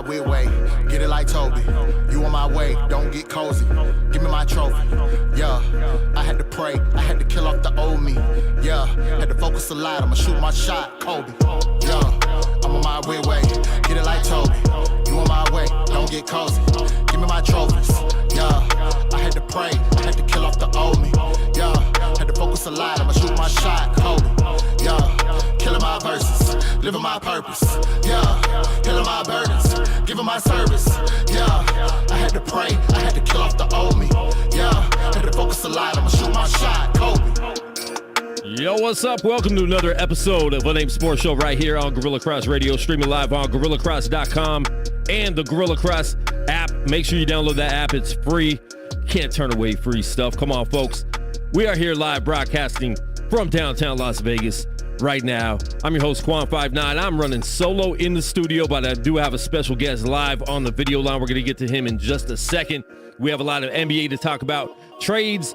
Way. Get it like Toby. You on my way, don't get cozy. Give me my trophy. Yeah, I had to pray, I had to kill off the old me. Yeah, had to focus a lot, I'ma shoot my shot, Kobe. Yeah, I'm on my way. Get it like Toby. You on my way, don't get cozy. Give me my trophies. Yeah, I had to pray, I had to kill off the old me. Yeah, had to focus a lot, I'ma shoot my shot, Kobe. Yeah, killing my verses, living my purpose. Yeah, killing my burdens, giving my service. Yeah, I had to pray, I had to kill off the old me. Yeah, had to focus a lot, I'ma shoot my shot, Kobe. Yo, what's up? Welcome to another episode of Unnamed Sports Show right here on Guerilla Cross Radio, streaming live on GuerillaCross.com and the Guerilla Cross app. Make sure you download that app. It's free. Can't turn away free stuff. Come on, folks. We are here live broadcasting from downtown Las Vegas right now. I'm your host, Quan59. I'm running solo in the studio, but I do have a special guest live on the video line. We're going to get to him in just a second. We have a lot of NBA to talk about. Trades,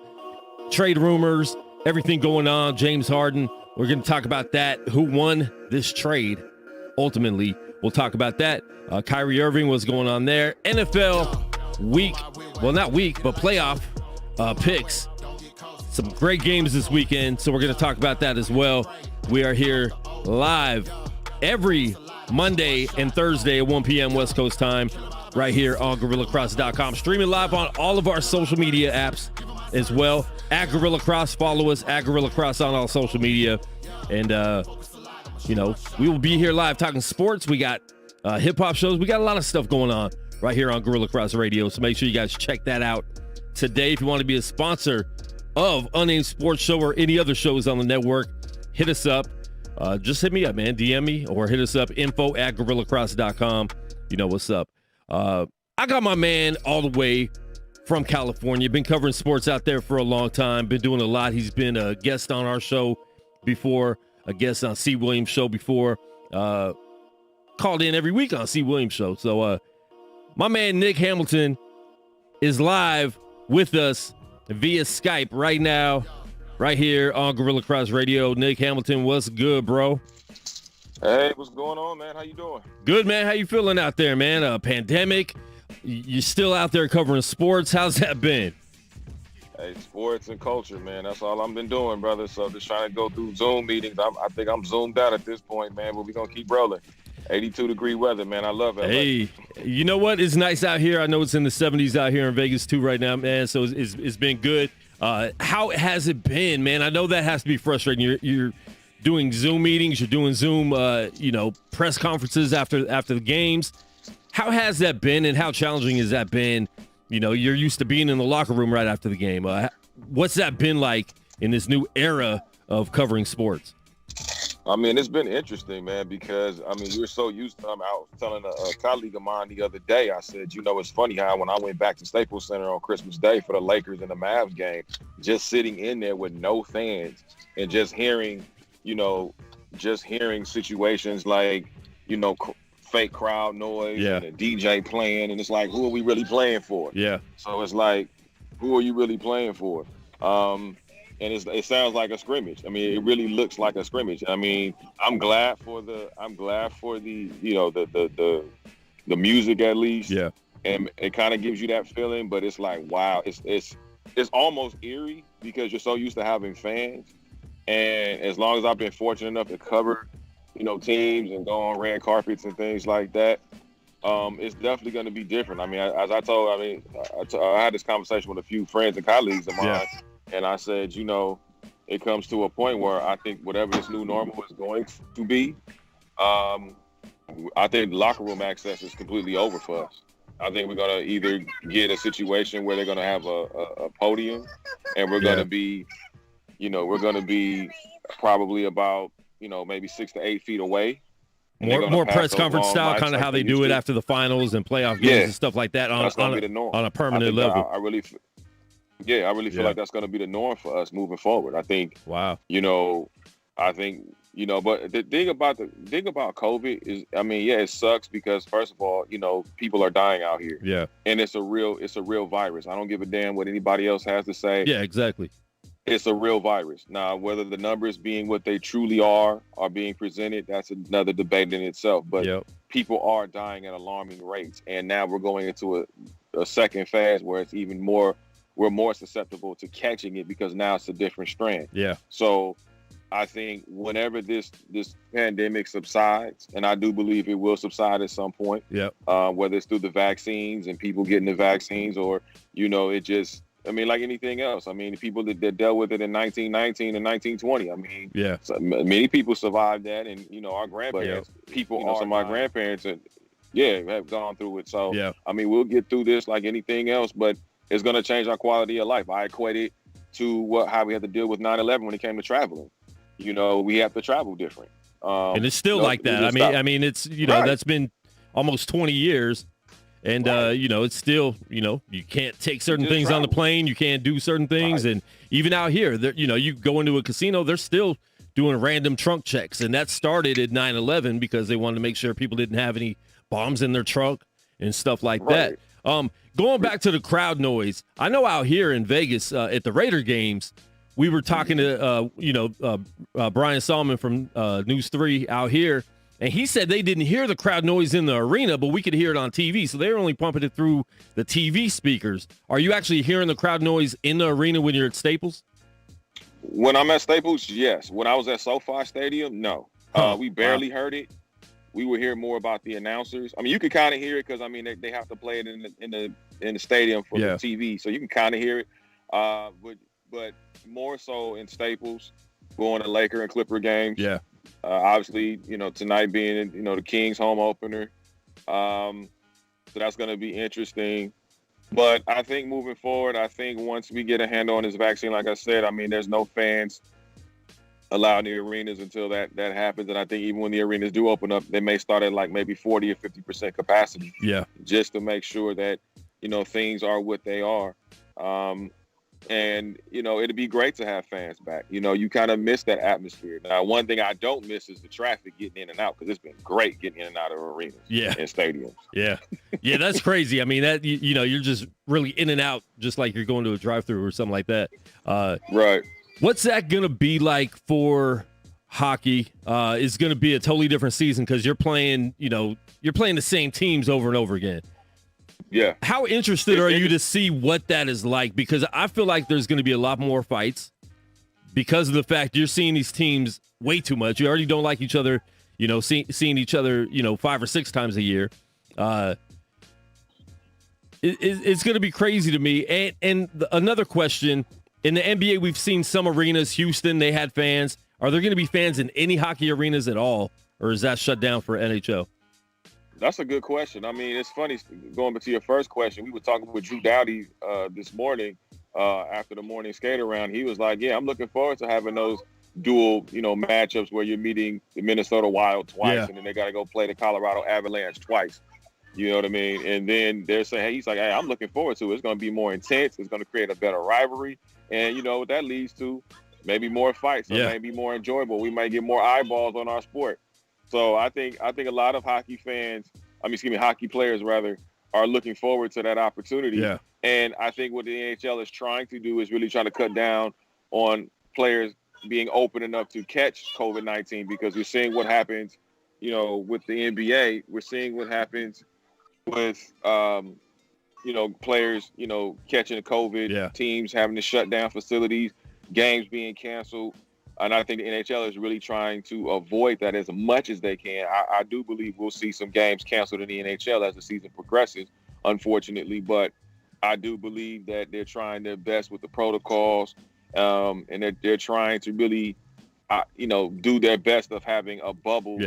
trade rumors, everything going on. James Harden, we're going to talk about that. Who won this trade? Ultimately, we'll talk about that. Kyrie Irving, what's going on there. NFL week, well, not week, but playoff picks. Some great games this weekend, so we're going to talk about that as well. We are here live every Monday and Thursday at 1 p.m. West Coast time right here on GuerillaCross.com. Streaming live on all of our social media apps as well. At Guerilla Cross, follow us at Guerilla Cross on all social media. And, we will be here live talking sports. We got hip-hop shows. We got a lot of stuff going on right here on Guerilla Cross Radio, so make sure you guys check that out today. If you want to be a sponsor of Unnamed Sports Show or any other shows on the network, hit us up. Just hit me up, man. DM me or hit us up, info@GuerillaCross.com. You know what's up. I got my man all the way from California. Been covering sports out there for a long time. Been doing a lot. He's been a guest on our show before, a guest on C. Williams' show before. Called in every week on C. Williams' show. So my man Nick Hamilton is live with us via Skype right now, right here on Guerilla Cross Radio. Nick Hamilton, what's good, bro? Hey, what's going on, man? How you doing? Good, man. How you feeling out there, man? Pandemic. You're still out there covering sports. How's that been? Hey, sports and culture, man. That's all I've been doing, brother. So just trying to go through Zoom meetings. I think I'm zoomed out at this point, man, but we're going to keep rolling. 82-degree weather, man. I love it. Hey, you know what? It's nice out here. I know it's in the 70s out here in Vegas, too, right now, man. So it's been good. How has it been, man? I know that has to be frustrating. You're doing Zoom meetings. You're doing Zoom, press conferences after the games. How has that been, and how challenging has that been? You know, you're used to being in the locker room right after the game. What's that been like in this new era of covering sports? I mean, it's been interesting, man, because, I mean, you're so used to, I was telling a colleague of mine the other day, I said, it's funny how when I went back to Staples Center on Christmas Day for the Lakers and the Mavs game, just sitting in there with no fans and just hearing situations like, fake crowd noise and a DJ playing. And it's like, who are we really playing for? Yeah. So it's like, who are you really playing for? And it sounds like a scrimmage. I mean, it really looks like a scrimmage. I mean, I'm glad for the the music at least. Yeah. And it kind of gives you that feeling, but it's like, wow, it's almost eerie because you're so used to having fans. And as long as I've been fortunate enough to cover, teams and go on red carpets and things like that, it's definitely going to be different. I mean, as I told, I had this conversation with a few friends and colleagues of mine. Yeah. And I said, it comes to a point where I think whatever this new normal is going to be, I think locker room access is completely over for us. I think we're going to either get a situation where they're going to have a podium and we're going to be, probably about, maybe 6 to 8 feet away. More press conference style, kind of how they do it after the finals and playoff games and stuff like that on a permanent level. I really feel like that's going to be the norm for us moving forward. I think. Wow. But the thing about COVID is, it sucks because first of all, people are dying out here. Yeah. And it's a real virus. I don't give a damn what anybody else has to say. Yeah, exactly. It's a real virus. Now, whether the numbers being what they truly are being presented, that's another debate in itself. But people are dying at alarming rates. And now we're going into a second phase where it's even more. We're more susceptible to catching it because now it's a different strand. Yeah. So I think whenever this pandemic subsides, and I do believe it will subside at some point, whether it's through the vaccines and people getting the vaccines or, it just, like anything else. The people that dealt with it in 1919 and 1920, so many people survived that. And, our grandparents, some of my grandparents have gone through it. So, we'll get through this like anything else, but it's going to change our quality of life. I equate it to how we had to deal with 9/11 when it came to traveling. We have to travel different. And it's still like that. It's, that's been almost 20 years. And, it's still, you can't take certain things on the plane. You can't do certain things. Right. And even out here, you go into a casino, they're still doing random trunk checks. And that started at 9/11 because they wanted to make sure people didn't have any bombs in their trunk and stuff like that. Going back to the crowd noise, I know out here in Vegas at the Raider games, we were talking to, Brian Solomon from News 3 out here, and he said they didn't hear the crowd noise in the arena, but we could hear it on TV, so they were only pumping it through the TV speakers. Are you actually hearing the crowd noise in the arena when you're at Staples? When I'm at Staples, yes. When I was at SoFi Stadium, no. We barely heard it. We would hear more about the announcers. You can kind of hear it because they have to play it in the stadium for the TV, so you can kind of hear it. But more so in Staples, going to Laker and Clipper games. Yeah. Obviously, tonight being the Kings home opener, so that's going to be interesting. But I think moving forward, once we get a handle on this vaccine, like I said, there's no fans allowed in the arenas until that happens. And I think even when the arenas do open up, they may start at like maybe 40 or 50% capacity. Yeah. Just to make sure that, things are what they are. And, it'd be great to have fans back. You kind of miss that atmosphere. Now, one thing I don't miss is the traffic getting in and out because it's been great getting in and out of arenas and stadiums. Yeah. Yeah, that's crazy. That, you're just really in and out just like you're going to a drive-thru or something like that. Right. What's that going to be like for hockey? It's going to be a totally different season because you're playing the same teams over and over again. Yeah. How interested are you to see what that is like? Because I feel like there's going to be a lot more fights because of the fact you're seeing these teams way too much. You already don't like each other, seeing each other, 5 or 6 times a year. It's going to be crazy to me. And another question, in the NBA, we've seen some arenas, Houston, they had fans. Are there going to be fans in any hockey arenas at all? Or is that shut down for NHL? That's a good question. It's funny, going back to your first question, we were talking with Drew Doughty this morning after the morning skate around. He was like, yeah, I'm looking forward to having those dual, matchups where you're meeting the Minnesota Wild twice, Yeah. and then they got to go play the Colorado Avalanche twice. You know what I mean? And then they're saying, hey, he's like, hey, I'm looking forward to it. It's going to be more intense. It's going to create a better rivalry. And, what that leads to, maybe more fights, or maybe more enjoyable. We might get more eyeballs on our sport. So I think a lot of hockey players rather, are looking forward to that opportunity. Yeah. And I think what the NHL is trying to do is really try to cut down on players being open enough to catch COVID-19, because we're seeing what happens, with the NBA. We're seeing what happens with, players, catching COVID, teams having to shut down facilities, games being canceled. And I think the NHL is really trying to avoid that as much as they can. I do believe we'll see some games canceled in the NHL as the season progresses, unfortunately. But I do believe that they're trying their best with the protocols, and they're trying to really, do their best of having a bubble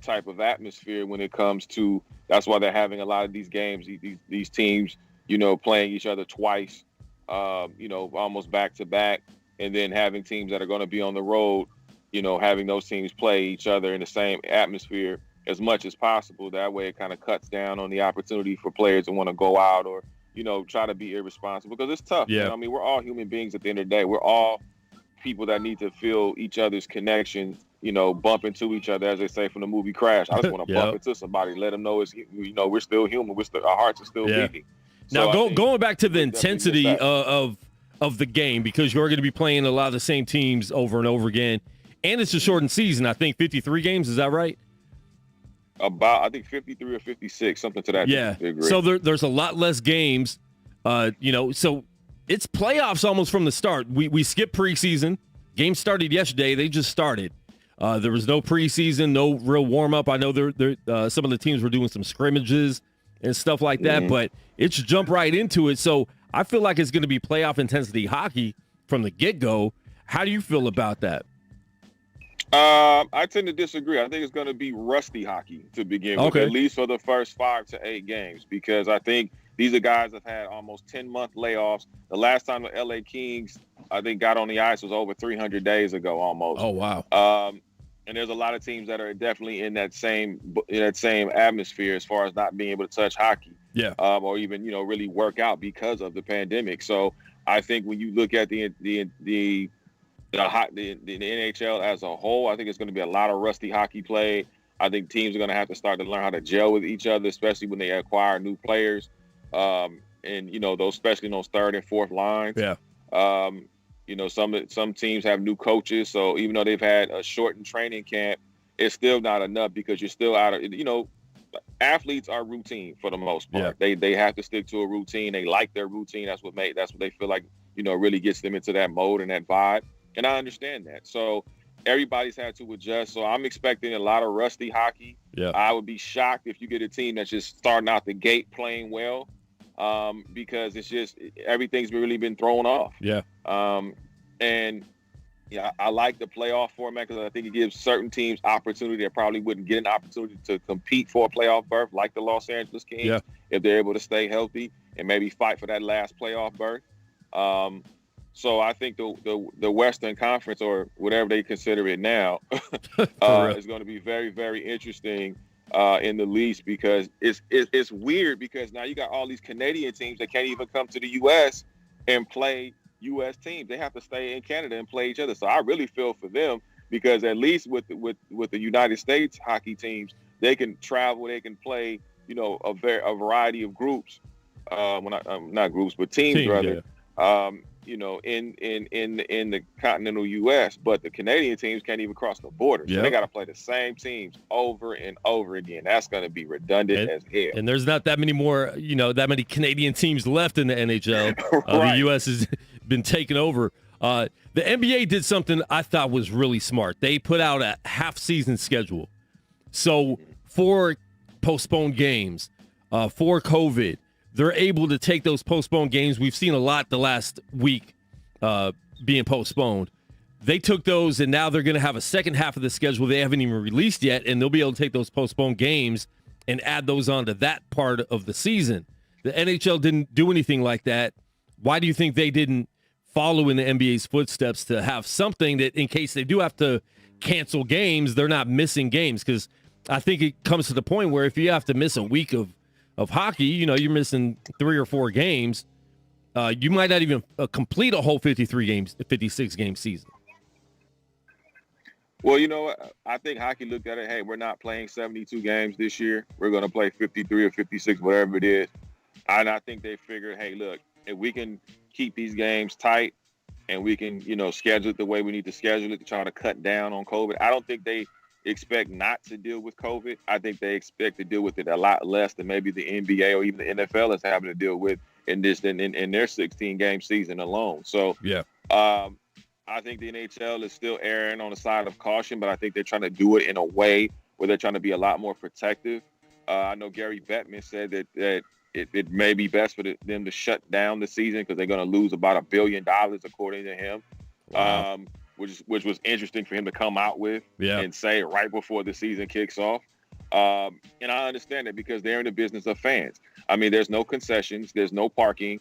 type of atmosphere when it comes to. That's why they're having a lot of these games, these teams, playing each other twice, almost back to back. And then having teams that are going to be on the road, having those teams play each other in the same atmosphere as much as possible. That way it kind of cuts down on the opportunity for players to want to go out or, try to be irresponsible, because it's tough. Yeah. I mean, we're all human beings at the end of the day. We're all people that need to feel each other's connections, bump into each other, as they say from the movie Crash. I just want to bump into somebody, let them know we're still human. Our hearts are still beating. Now, So going back to the intensity of the game, because you're going to be playing a lot of the same teams over and over again, and it's a shortened season. I think 53 games. Is that right? I think 53 or 56, something to that degree. So there's a lot less games, so it's playoffs almost from the start. We skipped preseason. Games started yesterday. They just started. There was no preseason, no real warm-up. I know some of the teams were doing some scrimmages and stuff like that, but it's jump right into it. So I feel like it's going to be playoff intensity hockey from the get-go. How do you feel about that? I tend to disagree. I think it's going to be rusty hockey to begin with, at least for the first 5 to 8 games, because I think these are guys that have had almost 10-month layoffs. The last time the LA Kings, I think, got on the ice was over 300 days ago almost. Oh, wow. And there's a lot of teams that are definitely in that same atmosphere as far as not being able to touch hockey. Yeah. Or even, really work out because of the pandemic. So I think when you look at the NHL as a whole, I think it's going to be a lot of rusty hockey play. I think teams are going to have to start to learn how to gel with each other, especially when they acquire new players. And those, especially in those third and fourth lines. Yeah. Some teams have new coaches, so even though they've had a shortened training camp, it's still not enough, because you're still out of, athletes are routine for the most part. Yeah. They have to stick to a routine. They like their routine. That's what they feel like, really gets them into that mode and that vibe. And I understand that. So everybody's had to adjust. So I'm expecting a lot of rusty hockey. Yeah. I would be shocked if you get a team that's just starting out the gate playing well, because it's just everything's really been thrown off. Yeah. I like the playoff format, because I think it gives certain teams opportunity that probably wouldn't get an opportunity to compete for a playoff berth, like the Los Angeles Kings, if they're able to stay healthy and maybe fight for that last playoff berth. So I think the Western Conference, or whatever they consider it now, is going to be very, very interesting in the least, because it's weird, because now you got all these Canadian teams that can't even come to the U.S. and play U.S. teams. They have to stay in Canada and play each other. So I really feel for them, because at least with the United States hockey teams, they can travel, they can play, a variety of groups. Not groups, but teams rather. Yeah. In the continental U.S., but the Canadian teams can't even cross the border. So they got to play the same teams over and over again. That's going to be redundant as hell. And there's not that many more, that many Canadian teams left in the NHL. Right. The U.S. has been taken over. The NBA did something I thought was really smart. They put out a half-season schedule. So for postponed games, for COVID, they're able to take those postponed games. We've seen a lot the last week being postponed. They took those, and now they're going to have a second half of the schedule they haven't even released yet, and they'll be able to take those postponed games and add those onto that part of the season. The NHL didn't do anything like that. Why do you think they didn't follow in the NBA's footsteps to have something that in case they do have to cancel games, they're not missing games. Because I think it comes to the point where if you have to miss a week of hockey, you're missing 3 or 4 games. You might not even complete a whole 56 game season. Well, I think hockey looked at it, hey, we're not playing 72 games this year. We're going to play 53 or 56, whatever it is. And I think they figured, hey, look, if we can keep these games tight and we can, schedule it the way we need to schedule it to try to cut down on COVID. I don't think they expect not to deal with COVID. I think they expect to deal with it a lot less than maybe the NBA or even the NFL is having to deal with in their 16-game season alone. So, yeah. I think the NHL is still erring on the side of caution, but I think they're trying to do it in a way where they're trying to be a lot more protective. I know Gary Bettman said that it may be best for them to shut down the season because they're going to lose about $1 billion, according to him. Wow. Which was interesting for him to come out with and say right before the season kicks off. And I understand it because they're in the business of fans. I mean, there's no concessions, there's no parking.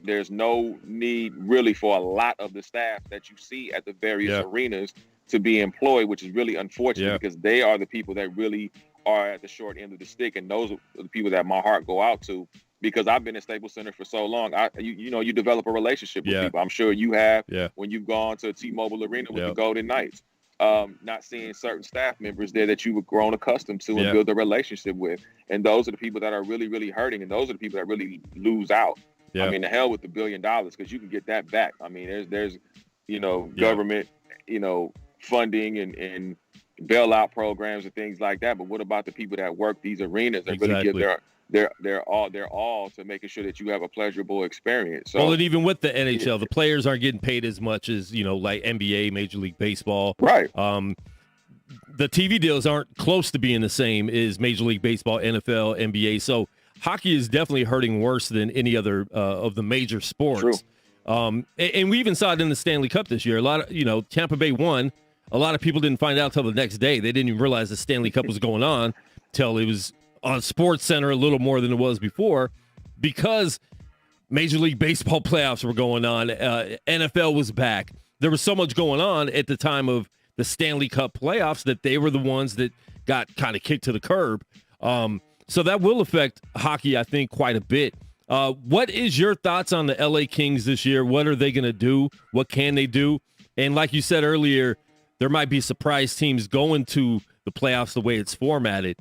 There's no need really for a lot of the staff that you see at the various arenas to be employed, which is really unfortunate because they are the people that really are at the short end of the stick. And those are the people that my heart go out to because I've been at Staples Center for so long. You develop a relationship with people. I'm sure you have when you've gone to T-Mobile Arena with the Golden Knights. Not seeing certain staff members there that you were grown accustomed to and build a relationship with. And those are the people that are really, really hurting. And those are the people that really lose out. I mean, the hell with the $1 billion because you can get that back. I mean, there's government, funding and bailout programs and things like that. But what about the people that work these arenas that really give their all to making sure that you have a pleasurable experience? So, well, and even with the NHL, the players aren't getting paid as much as, like NBA, Major League Baseball. Right. The TV deals aren't close to being the same as Major League Baseball, NFL, NBA. So hockey is definitely hurting worse than any other of the major sports. True. And we even saw it in the Stanley Cup this year. A lot of, Tampa Bay won. A lot of people didn't find out till the next day. They didn't even realize the Stanley Cup was going on till it was on Sports Center a little more than it was before because Major League Baseball playoffs were going on. NFL was back. There was so much going on at the time of the Stanley Cup playoffs that they were the ones that got kind of kicked to the curb. So that will affect hockey, I think, quite a bit. What is your thoughts on the LA Kings this year? What are they going to do? What can they do? And like you said earlier, there might be surprise teams going to the playoffs the way it's formatted.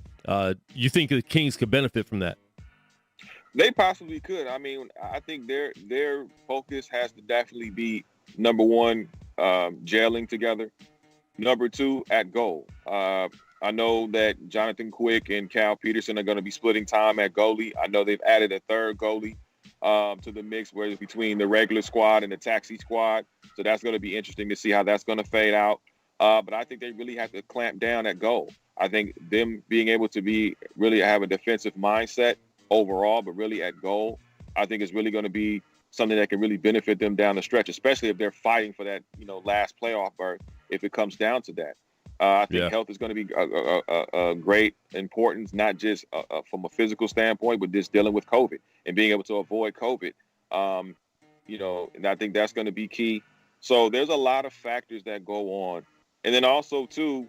You think the Kings could benefit from that? They possibly could. I mean, I think their focus has to definitely be, number one, gelling together. Number two, at goal. I know that Jonathan Quick and Cal Peterson are going to be splitting time at goalie. I know they've added a third goalie to the mix where it's between the regular squad and the taxi squad. So that's going to be interesting to see how that's going to fade out. But I think they really have to clamp down at goal. I think them being able to really have a defensive mindset overall, but really at goal, I think is really going to be something that can really benefit them down the stretch, especially if they're fighting for that, last playoff berth, if it comes down to that. I think health is going to be a great importance, not just from a physical standpoint, but just dealing with COVID and being able to avoid COVID. And I think that's going to be key. So there's a lot of factors that go on. And then also, too,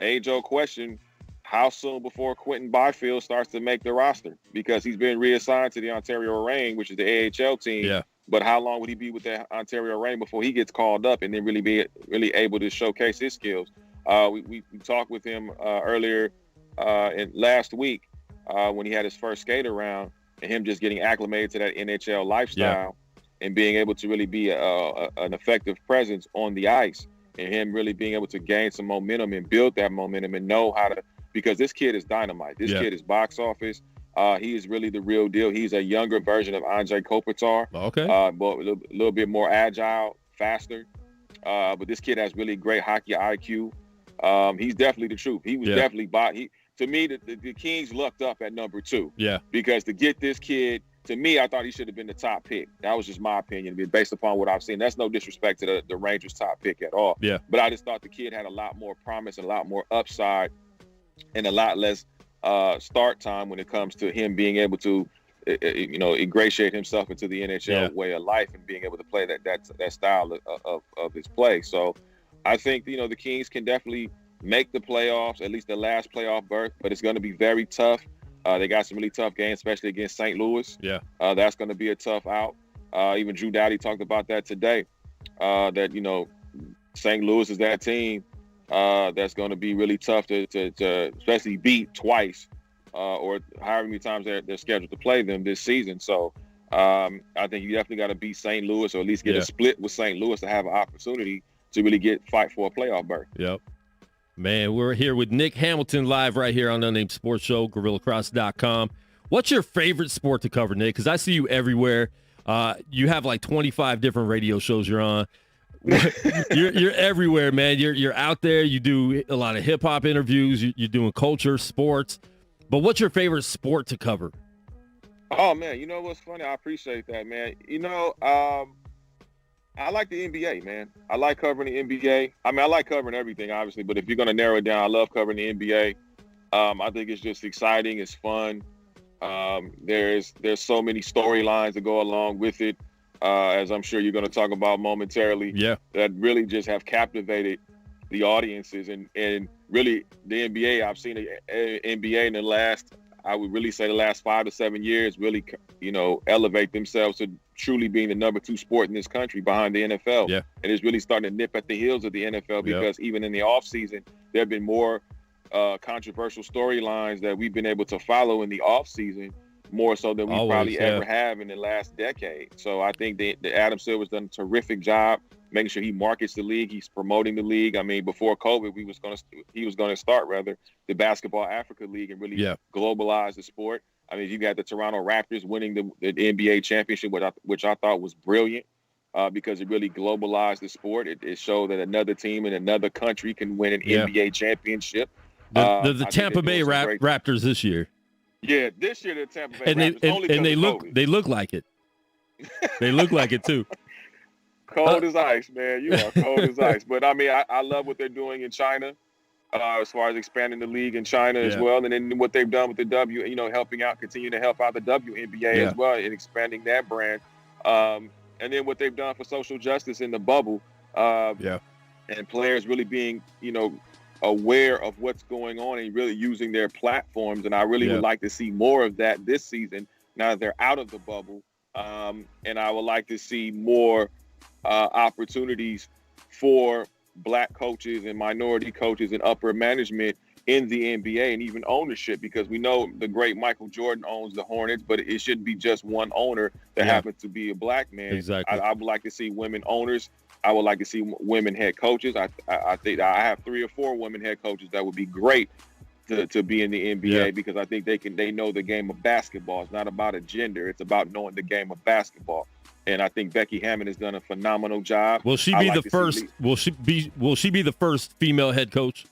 age-old question, how soon before Quentin Byfield starts to make the roster? Because he's been reassigned to the Ontario Reign, which is the AHL team. Yeah. But how long would he be with the Ontario Reign before he gets called up and then really be able to showcase his skills? We talked with him earlier last week when he had his first skate around and him just getting acclimated to that NHL lifestyle and being able to really be an effective presence on the ice and him really being able to gain some momentum and build that momentum and know how to, because this kid is dynamite. This kid is box office. He is really the real deal. He's a younger version of Andrei Kopitar. Okay. But a little bit more agile, faster. But this kid has really great hockey IQ. He's definitely the truth. He was definitely to me, the Kings lucked up at number 2. Yeah. Because to get this kid, to me, I thought he should have been the top pick. That was just my opinion, based upon what I've seen. That's no disrespect to the Rangers' top pick at all. Yeah. But I just thought the kid had a lot more promise and a lot more upside and a lot less start time when it comes to him being able to ingratiate himself into the NHL way of life and being able to play that style of his play. So I think, the Kings can definitely make the playoffs, at least the last playoff berth, but it's going to be very tough. They got some really tough games, especially against St. Louis. Yeah. That's going to be a tough out. Even Drew Doughty talked about that today, that, St. Louis is that team that's going to be really tough to especially beat twice or however many times they're scheduled to play them this season. So I think you definitely got to beat St. Louis, or at least get a split with St. Louis to have an opportunity to really fight for a playoff berth. Yep. Man, we're here with Nick Hamilton live right here on Unnamed Sports Show, GorillaCross.com. What's your favorite sport to cover, Nick? Because I see you everywhere. You have like 25 different radio shows you're on. You're everywhere, man. You're out there. You do a lot of hip hop interviews. You're doing culture, sports. But what's your favorite sport to cover? Oh man, you know what's funny? I appreciate that, man. I like the NBA, man. I like covering the NBA. I mean, I like covering everything, obviously, but if you're going to narrow it down, I love covering the NBA. I think it's just exciting. It's fun. There's so many storylines that go along with it, as I'm sure you're going to talk about momentarily, that really just have captivated the audiences. And really, the NBA, I've seen the NBA in the last, I would really say the last 5 to 7 years, really, elevate themselves to truly being the number 2 sport in this country behind the NFL. Yeah. And it's really starting to nip at the heels of the NFL because even in the offseason, there have been more controversial storylines that we've been able to follow in the offseason, more so than we probably ever have in the last decade. So I think that Adam Silver's done a terrific job making sure he markets the league. He's promoting the league. I mean, before COVID, he was going to start the Basketball Africa League and really globalize the sport. I mean, you got the Toronto Raptors winning the NBA championship, which I thought was brilliant because it really globalized the sport. It showed that another team in another country can win an NBA championship. The Tampa Bay Raptors this year. Yeah, this year the Tampa Bay Raptors. And they look like it. They look like it too. Cold as ice, man. You are cold as ice. But I mean, I love what they're doing in China. As far as expanding the league in China as well. And then what they've done with the helping out, continue to help out the WNBA as well and expanding that brand. And then what they've done for social justice in the bubble. And players really being, aware of what's going on and really using their platforms. And I really would like to see more of that this season now that they're out of the bubble. And I would like to see more opportunities for Black coaches and minority coaches and upper management in the NBA and even ownership, because we know the great Michael Jordan owns the Hornets, but it shouldn't be just one owner that happens to be a Black man. Exactly. I would like to see women owners. I would like to see women head coaches. I think I have 3 or 4 women head coaches that would be great to be in the NBA because I think they know the game of basketball. It's not about a gender. It's about knowing the game of basketball. And I think Becky Hammon has done a phenomenal job. Will she be the first? Will she be the first female head coach?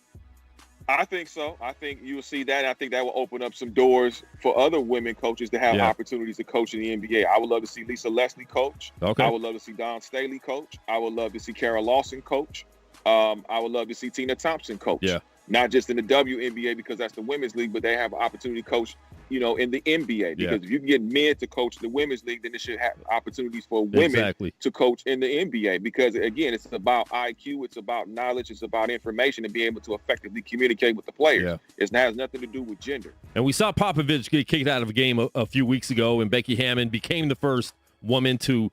I think so. I think you will see that. And I think that will open up some doors for other women coaches to have opportunities to coach in the NBA. I would love to see Lisa Leslie coach. Okay. I would love to see Dawn Staley coach. I would love to see Kara Lawson coach. I would love to see Tina Thompson coach. Yeah. Not just in the WNBA because that's the women's league, but they have an opportunity to coach, in the NBA. Because if you can get men to coach the women's league, then it should have opportunities for women to coach in the NBA. Because, again, it's about IQ, it's about knowledge, it's about information and being able to effectively communicate with the players. Yeah. It has nothing to do with gender. And we saw Popovich get kicked out of a game a few weeks ago, and Becky Hammon became the first woman to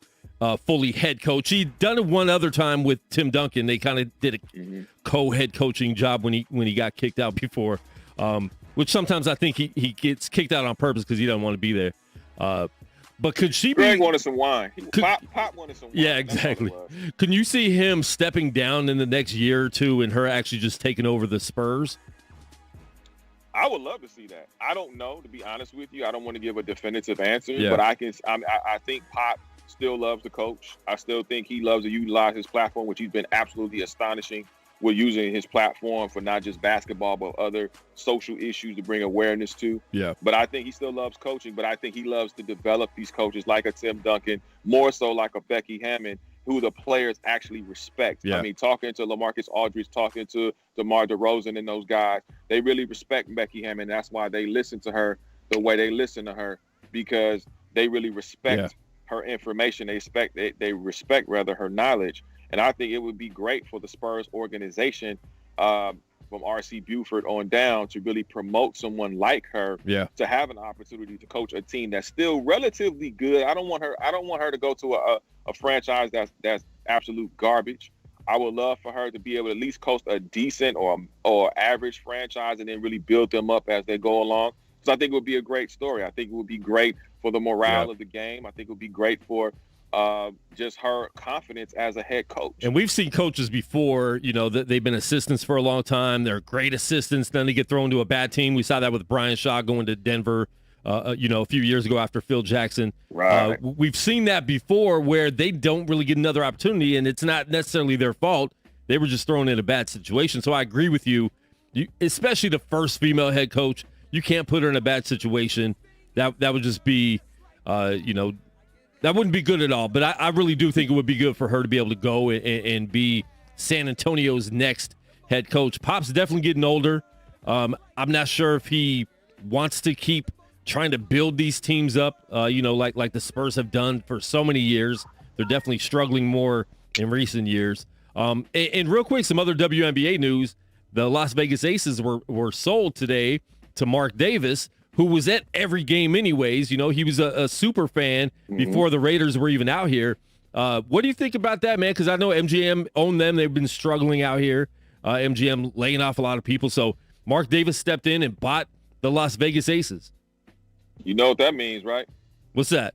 fully head coach. He'd done it one other time with Tim Duncan. They kind of did a co-head coaching job when he got kicked out before, which sometimes I think he gets kicked out on purpose because he doesn't want to be there. But could she Greg wanted some wine. Pop wanted some wine. Yeah, exactly. Can you see him stepping down in the next year or two and her actually just taking over the Spurs? I would love to see that. I don't know, to be honest with you. I don't want to give a definitive answer, but I think Pop still loves to coach. I still think he loves to utilize his platform, which he's been absolutely astonishing with using his platform for not just basketball, but other social issues to bring awareness to. Yeah. But I think he still loves coaching, but I think he loves to develop these coaches like a Tim Duncan, more so like a Becky Hammon, who the players actually respect. Yeah. I mean, talking to LaMarcus Aldridge, talking to DeMar DeRozan and those guys, they really respect Becky Hammon. That's why they listen to her the way they listen to her. because they really respect her information. They respect rather her knowledge. And I think it would be great for the Spurs organization, from R.C. Buford on down, to really promote someone like her to have an opportunity to coach a team that's still relatively good. I don't want her to go to a franchise that's absolute garbage. I would love for her to be able to at least coach a decent or average franchise and then really build them up as they go along. So I think it would be a great story. I think it would be great for the morale of the game. I think it would be great for just her confidence as a head coach. And we've seen coaches before, that they've been assistants for a long time. They're great assistants. Then they get thrown to a bad team. We saw that with Brian Shaw going to Denver, a few years ago after Phil Jackson. Right. We've seen that before where they don't really get another opportunity, and it's not necessarily their fault. They were just thrown in a bad situation. So I agree with you, especially the first female head coach. You can't put her in a bad situation. That would just be, that wouldn't be good at all. But I really do think it would be good for her to be able to go and be San Antonio's next head coach. Pop's definitely getting older. I'm not sure if he wants to keep trying to build these teams up, like the Spurs have done for so many years. They're definitely struggling more in recent years. And real quick, some other WNBA news. The Las Vegas Aces were sold today to Mark Davis, who was at every game anyways. He was a super fan before the Raiders were even out here. What do you think about that, man? Because I know MGM owned them. They've been struggling out here. MGM laying off a lot of people. So Mark Davis stepped in and bought the Las Vegas Aces. You know what that means, right? What's that?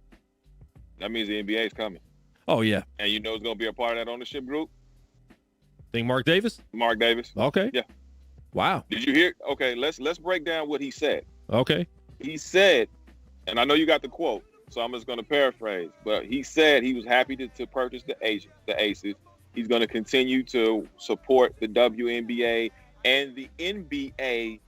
That means the NBA is coming. Oh, yeah. And it's going to be a part of that ownership group? Think Mark Davis? Mark Davis. Okay. Yeah. Wow. Did you hear? Okay, let's break down what he said. Okay. He said, and I know you got the quote, so I'm just going to paraphrase, but he said he was happy to purchase the Aces. He's going to continue to support the WNBA and the NBA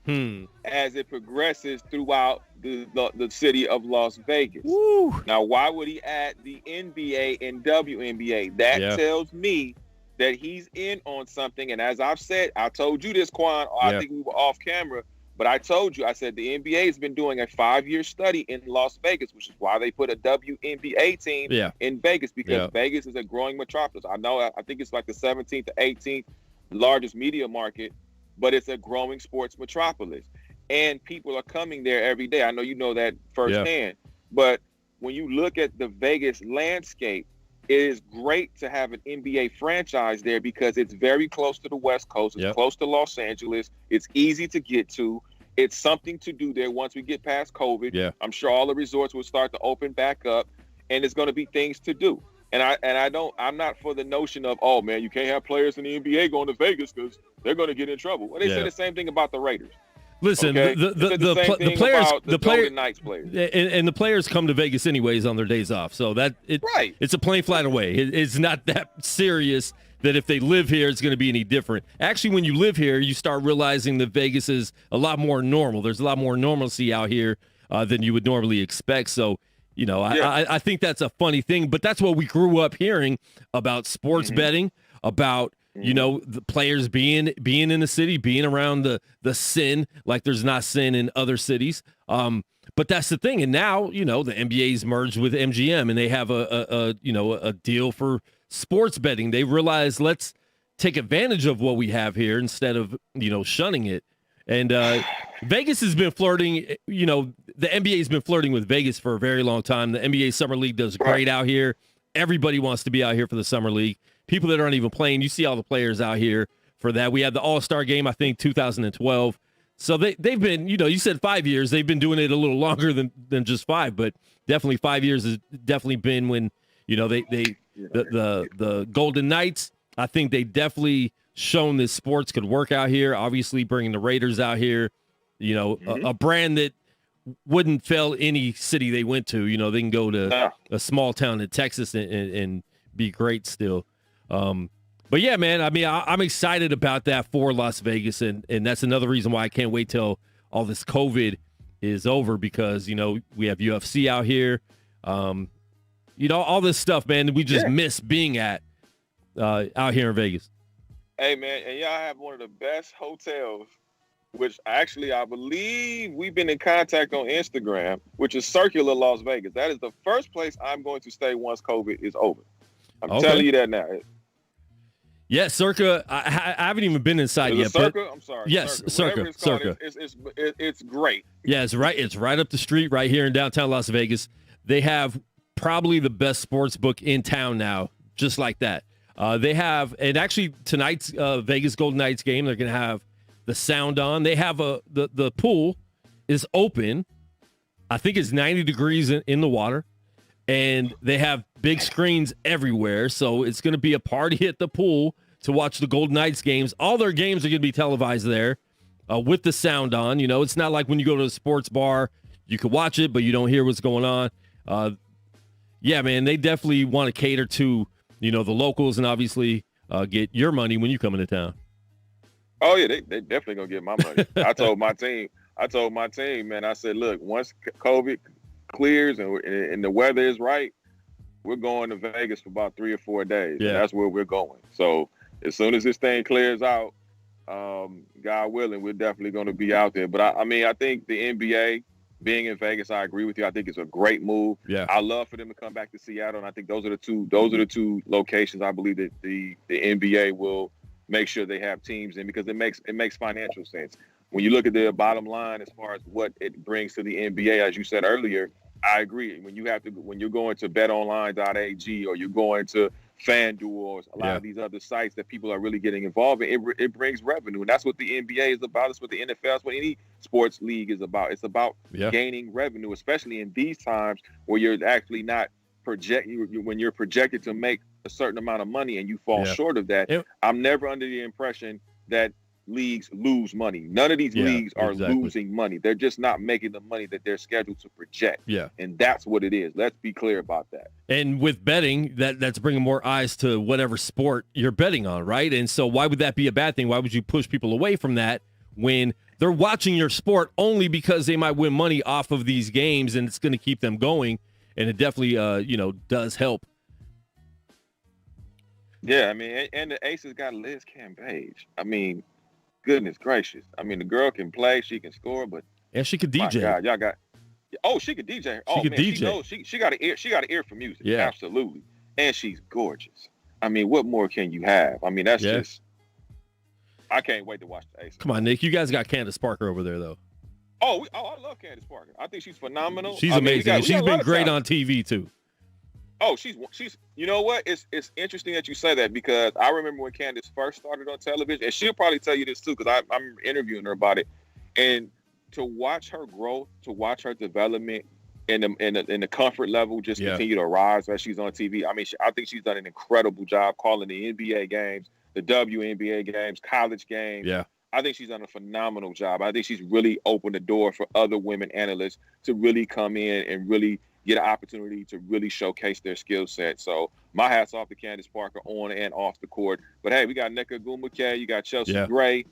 as it progresses throughout the city of Las Vegas. Woo. Now, why would he add the NBA and WNBA? That tells me that he's in on something. And as I've said, I told you this, Quan, I think we were off camera, but I told you, I said the NBA has been doing a 5-year study in Las Vegas, which is why they put a WNBA team in Vegas, because Vegas is a growing metropolis. I think it's like the 17th to 18th largest media market, but it's a growing sports metropolis. And people are coming there every day. I know you know that firsthand. But when you look at the Vegas landscape, it is great to have an NBA franchise there because it's very close to the West Coast. It's close to Los Angeles. It's easy to get to. It's something to do there once we get past COVID. Yeah. I'm sure all the resorts will start to open back up, and there's going to be things to do. And I'm not for the notion of, oh man, you can't have players in the NBA going to Vegas because they're going to get in trouble. Well, they say the same thing about the Raiders. Listen, okay? the Golden Knights players, and the players come to Vegas anyways on their days off, so it's a plane flight away. It's not that serious that if they live here, it's going to be any different. Actually, when you live here, you start realizing that Vegas is a lot more normal. There's a lot more normalcy out here than you would normally expect. So, I think that's a funny thing, but that's what we grew up hearing about sports betting, about the players being in the city, being around the sin like there's not sin in other cities. But that's the thing. And now, the NBA's merged with MGM and they have a deal for sports betting. They realize, let's take advantage of what we have here instead of, shunning it. And Vegas has been flirting, the NBA has been flirting with Vegas for a very long time. The NBA Summer League does great out here. Everybody wants to be out here for the Summer League. People that aren't even playing, you see all the players out here for that. We had the All-Star game, I think, 2012. So they've been, you said 5 years. They've been doing it a little longer than just 5, but definitely 5 years has definitely been when, the Golden Knights, I think they definitely shown that sports could work out here. Obviously bringing the Raiders out here, a brand that wouldn't fail any city they went to. They can go to a small town in Texas and be great still. But yeah, man, I mean, I'm excited about that for Las Vegas. And that's another reason why I can't wait till all this COVID is over because, we have UFC out here. All this stuff, man, we just miss being out here in Vegas. Hey, man, and y'all have one of the best hotels which actually I believe we've been in contact on Instagram, which is Circular Las Vegas. That is the first place I'm going to stay once COVID is over. I'm telling you that now. Yeah, Circa. I haven't even been inside yet. Circa? I'm sorry. Yes, Circa. It's called, Circa. It's great. Yeah, it's right up the street, right here in downtown Las Vegas. They have probably the best sports book in town now, just like that. They have, and actually tonight's Vegas Golden Knights game, they're going to have the sound on. They have the pool is open. I think it's 90 degrees in the water. And they have big screens everywhere, so it's going to be a party at the pool to watch the Golden Knights games. All their games are going to be televised there with the sound on. You know, it's not like when you go to a sports bar, you can watch it, but you don't hear what's going on. Yeah, man, they definitely want to cater to, the locals and obviously get your money when you come into town. Oh, yeah, they definitely going to get my money. I told my team, man, I said, look, once COVID clears and the weather is right, we're going to Vegas for about 3 or 4 days. Yeah. And that's where we're going. So as soon as this thing clears out, God willing, we're definitely going to be out there. But I think the NBA being in Vegas, I agree with you. I think it's a great move. Yeah. I love for them to come back to Seattle, and I think those are the two locations I believe that the NBA will make sure they have teams in, because it makes financial sense. When you look at the bottom line as far as what it brings to the NBA, as you said earlier, I agree. When you're going to betonline.ag or you're going to FanDuel or a lot of these other sites that people are really getting involved in, it brings revenue. And that's what the NBA is about. It's what the NFL is, what any sports league is about. It's about gaining revenue, especially in these times where you're actually not when you're projected to make a certain amount of money and you fall short of that. I'm never under the impression that leagues lose money. None of these leagues are losing money. They're just not making the money that they're scheduled to project. Yeah. And that's what it is. Let's be clear about that. And with betting, that's bringing more eyes to whatever sport you're betting on, right? And so why would that be a bad thing? Why would you push people away from that when they're watching your sport only because they might win money off of these games and it's going to keep them going? And it definitely, does help. Yeah, I mean, and the Aces got Liz Cambage. I mean, goodness gracious. I mean, the girl can play, she can score, but she could DJ. God, y'all got she could DJ. She got an ear for music. Yeah. Absolutely. And she's gorgeous. I mean, what more can you have? I mean, that's just I can't wait to watch the Aces. Come on, Nick. You guys got Candace Parker over there though. I love Candace Parker. I think she's phenomenal. She's amazing. She's been great on TV too. Oh, she's you know what? It's interesting that you say that, because I remember when Candace first started on television, and she'll probably tell you this too, because I'm interviewing her about it. And to watch her growth, to watch her development in the comfort level just continue to rise as she's on TV. I mean, I think she's done an incredible job calling the NBA games, the WNBA games, college games. Yeah. I think she's done a phenomenal job. I think she's really opened the door for other women analysts to really come in and really get an opportunity to really showcase their skill set. So my hat's off to Candace Parker on and off the court. But hey, we got Nneka Ogwumike, you got Chelsea Gray.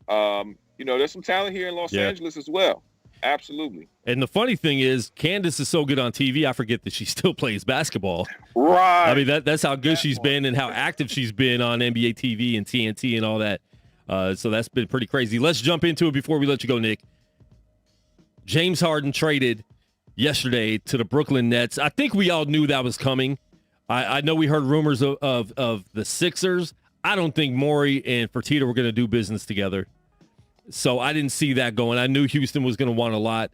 There's some talent here in Los Angeles as well. Absolutely. And the funny thing is, Candace is so good on TV, I forget that she still plays basketball. Right. I mean, that's how good she's been and how active she's been on NBA TV and TNT and all that. So that's been pretty crazy. Let's jump into it before we let you go, Nick. James Harden traded yesterday to the Brooklyn Nets. I think we all knew that was coming. I know we heard rumors of the Sixers. I don't think Morey and Fertitta were going to do business together. So I didn't see that going. I knew Houston was going to want a lot.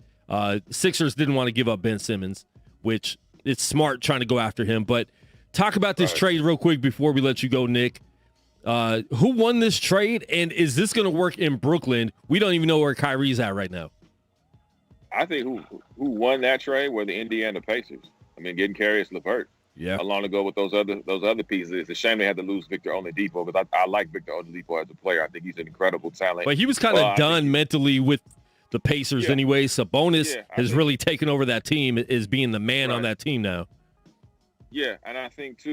Sixers didn't want to give up Ben Simmons, which it's smart trying to go after him. But talk about this trade real quick before we let you go, Nick. Who won this trade, and is this going to work in Brooklyn? We don't even know where Kyrie's at right now. I think who won that trade were the Indiana Pacers. I mean, getting Caris LeVert. Yeah. Long ago with those other pieces. It's a shame they had to lose Victor Oladipo, because I like Victor Oladipo as a player. I think he's an incredible talent. But he was kind of done mentally with the Pacers anyway. Sabonis has really taken over that team, is being the man on that team now. Yeah, and I think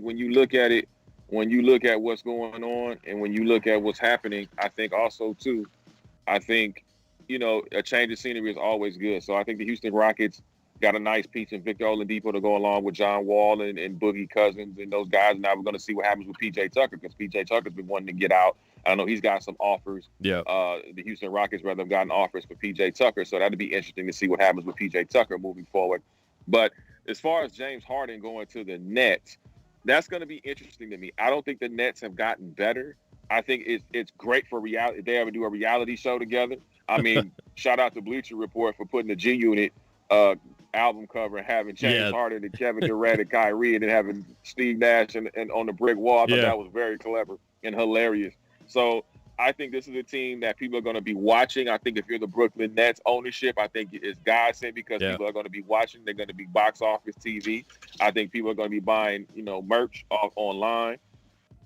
when you look at it, when you look at what's going on and when you look at what's happening, I think also too, a change of scenery is always good. So I think the Houston Rockets got a nice piece in Victor Oladipo to go along with John Wall and Boogie Cousins and those guys. Now we're going to see what happens with P.J. Tucker, because P.J. Tucker's been wanting to get out. I know he's got some offers. Yeah. The Houston Rockets rather have gotten offers for PJ Tucker, so that'd be interesting to see what happens with PJ Tucker moving forward. But as far as James Harden going to the Nets, that's going to be interesting to me. I don't think the Nets have gotten better. I think it's great for reality. If they ever do a reality show together. I mean, shout out to Bleacher Report for putting the G Unit album cover and having James Harden and Kevin Durant and Kyrie, and then having Steve Nash and on the brick wall. I thought that was very clever and hilarious. So I think this is a team that people are going to be watching. I think if you're the Brooklyn Nets ownership, I think it's godsend because people are going to be watching. They're going to be box office TV. I think people are going to be buying, merch online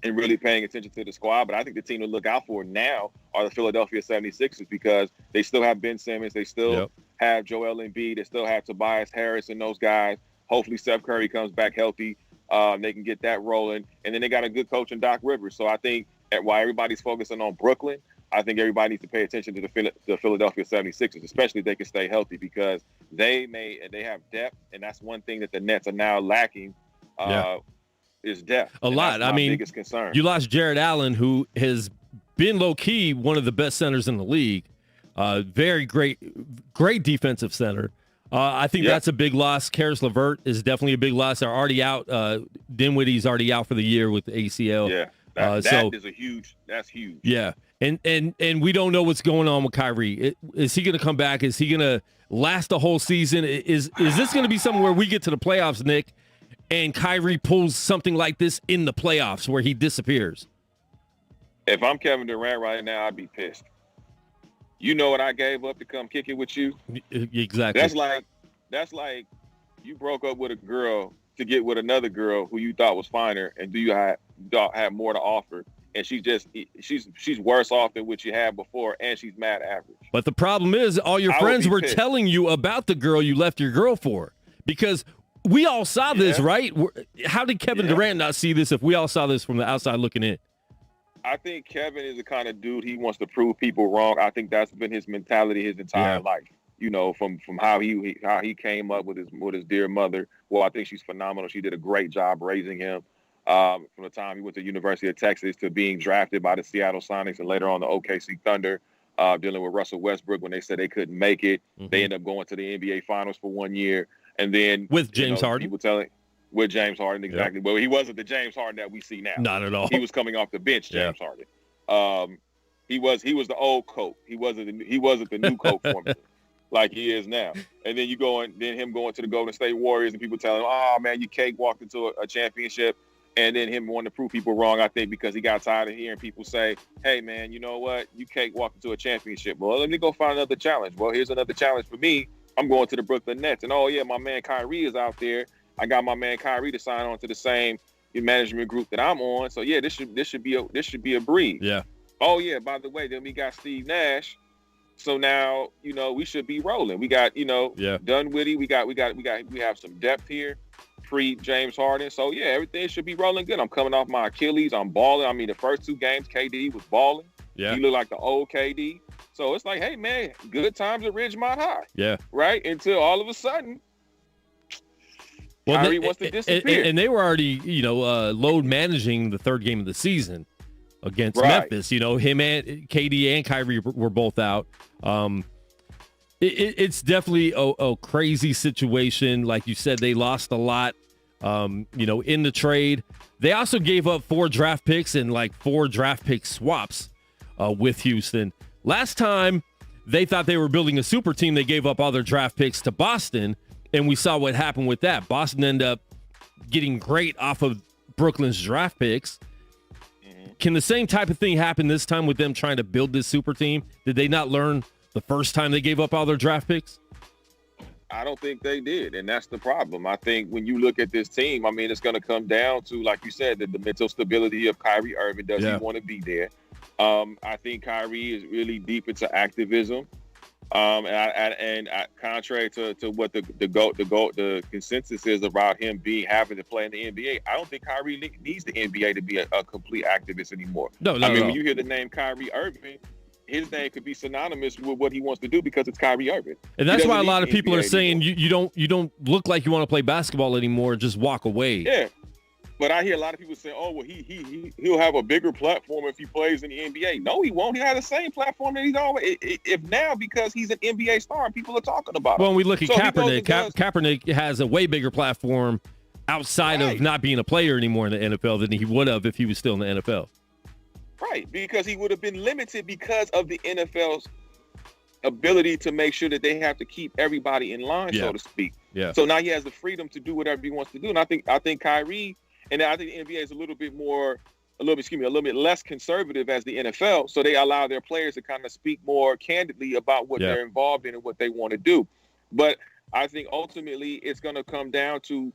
and really paying attention to the squad. But I think the team to look out for now are the Philadelphia 76ers because they still have Ben Simmons. They still have Joel Embiid. They still have Tobias Harris and those guys. Hopefully Steph Curry comes back healthy. They can get that rolling. And then they got a good coach in Doc Rivers. So I think while everybody's focusing on Brooklyn, I think everybody needs to pay attention to the Philadelphia 76ers, especially if they can stay healthy because they have depth. And that's one thing that the Nets are now lacking. Is depth. A lot. I mean, biggest concern. You lost Jared Allen, who has been low-key one of the best centers in the league. Very great defensive center. I think that's a big loss. Karis LeVert is definitely a big loss. They're already out. Dinwiddie's already out for the year with the ACL. Yeah, that's huge. Yeah, and we don't know what's going on with Kyrie. Is he going to come back? Is he going to last the whole season? Is this going to be something where we get to the playoffs, Nick, and Kyrie pulls something like this in the playoffs where he disappears? If I'm Kevin Durant right now, I'd be pissed. You know what I gave up to come kick it with you? Exactly. That's like you broke up with a girl to get with another girl who you thought was finer and you had more to offer. And she's worse off than what you had before, and she's mad average. But the problem is all your friends were telling you about the girl you left your girl for because we all saw this, right? How did Kevin Durant not see this if we all saw this from the outside looking in? I think Kevin is the kind of dude, he wants to prove people wrong. I think that's been his mentality his entire life. From how he came up with his dear mother. Well, I think she's phenomenal. She did a great job raising him from the time he went to the University of Texas to being drafted by the Seattle Sonics and later on the OKC Thunder, dealing with Russell Westbrook when they said they couldn't make it. Mm-hmm. They ended up going to the NBA Finals for 1 year. And then with James Harden. People with James Harden, exactly. Well, he wasn't the James Harden that we see now. Not at all. He was coming off the bench, James Harden. He was the old Coke. He wasn't the new Coke formula like he is now. And then him going to the Golden State Warriors and people telling him, "Oh man, you cakewalked into a championship." And then him wanting to prove people wrong, I think, because he got tired of hearing people say, "Hey man, you know what? You cakewalked into a championship. Well, let me go find another challenge. Well, here's another challenge for me. I'm going to the Brooklyn Nets. And oh yeah, my man Kyrie is out there. I got my man Kyrie to sign on to the same management group that I'm on. So yeah, this should be a breeze." Yeah. Oh yeah, by the way, then we got Steve Nash. So now, we should be rolling. We got, Dinwiddie. We have some depth here, pre James Harden. So yeah, everything should be rolling good. I'm coming off my Achilles. I'm balling. I mean, the first 2 games, KD was balling. Yeah. He looked like the old KD. So it's like, hey man, good times at Ridgemont High. Yeah. Right? Until all of a sudden, Kyrie wants to disappear. And they were already, load managing the 3rd game of the season against Memphis. Him and KD and Kyrie were both out. It's definitely a crazy situation. Like you said, they lost a lot, in the trade. They also gave up 4 draft picks and 4 draft pick swaps with Houston. Last time they thought they were building a super team, they gave up all their draft picks to Boston, and we saw what happened with that. Boston ended up getting great off of Brooklyn's draft picks. Can the same type of thing happen this time with them trying to build this super team? Did they not learn the first time they gave up all their draft picks? I don't think they did, and that's the problem. I think when you look at this team, I mean, it's going to come down to, like you said, the mental stability of Kyrie Irving. Does he want to be there? I think Kyrie is really deep into activism. And contrary to what the consensus is about him having to play in the NBA, I don't think Kyrie needs the NBA to be a complete activist anymore. No. When you hear the name Kyrie Irving, his name could be synonymous with what he wants to do because it's Kyrie Irving. And that's why a lot of people are saying you don't look like you want to play basketball anymore. Just walk away. Yeah. But I hear a lot of people say, "Oh, well, he'll have a bigger platform if he plays in the NBA." No, he won't. He'll have the same platform that he's always. If now, because he's an NBA star and people are talking about him. Well, when we look at Kaepernick, Kaepernick has a way bigger platform outside of not being a player anymore in the NFL than he would have if he was still in the NFL. Right, because he would have been limited because of the NFL's ability to make sure that they have to keep everybody in line, so to speak. Yeah. So now he has the freedom to do whatever he wants to do, and I think Kyrie. And I think the NBA is a little bit less conservative as the NFL. So they allow their players to kind of speak more candidly about what they're involved in and what they want to do. But I think ultimately it's going to come down to,